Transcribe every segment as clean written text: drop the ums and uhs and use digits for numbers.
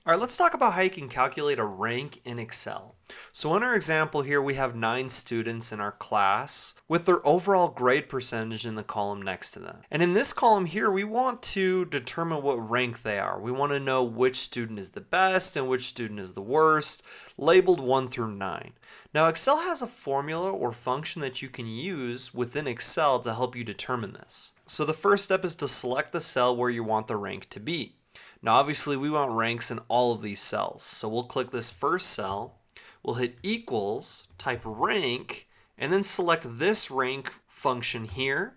All right, let's talk about how you can calculate a rank in Excel. So in our example here, we have 9 students in our class with their overall grade percentage in the column next to them. And in this column here, we want to determine what rank they are. We want to know which student is the best and which student is the worst, labeled 1 through 9. Now Excel has a formula or function that you can use within Excel to help you determine this. So the first step is to select the cell where you want the rank to be. Now obviously we want ranks in all of these cells. So we'll click this first cell, we'll hit equals, type rank, and then select this rank function here.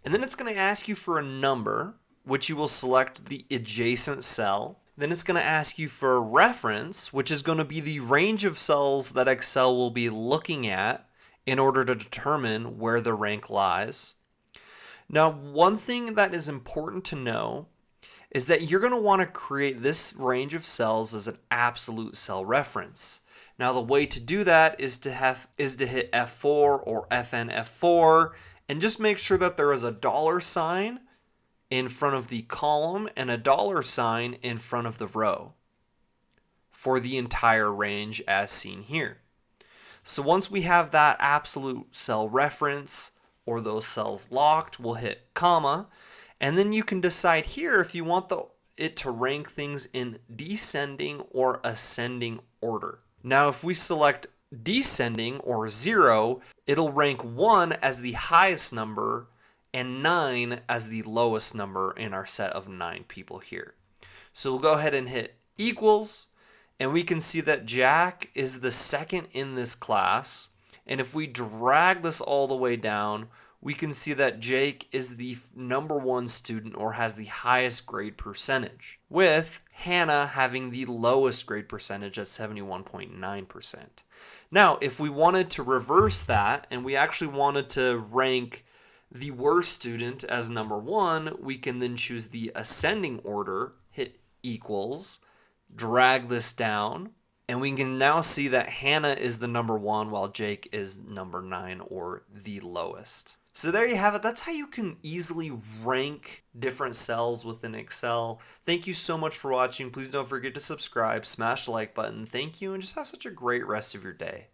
And then it's going to ask you for a number, which you will select the adjacent cell. Then it's going to ask you for a reference, which is going to be the range of cells that Excel will be looking at in order to determine where the rank lies. Now, one thing that is important to know is that you're going to want to create this range of cells as an absolute cell reference. Now the way to do that is to hit F4 or FN F4 and just make sure that there is a $sign in front of the column and a $sign in front of the row for the entire range as seen here. So once we have that absolute cell reference or those cells locked, we'll hit comma. And then you can decide here if you want it to rank things in descending or ascending order. Now if we select descending or 0, it'll rank 1 as the highest number and 9 as the lowest number in our set of 9 people here. So we'll go ahead and hit equals, and we can see that Jack is the second in this class. And if we drag this all the way down, we can see that Jake is the number 1 student or has the highest grade percentage, with Hannah having the lowest grade percentage at 71.9%. Now, if we wanted to reverse that and we actually wanted to rank the worst student as number 1, we can then choose the ascending order, hit equals, drag this down, and we can now see that Hannah is the number 1 while Jake is number 9 or the lowest. So there you have it. That's how you can easily rank different cells within Excel. Thank you so much for watching. Please don't forget to subscribe, smash the like button. Thank you, and just have such a great rest of your day.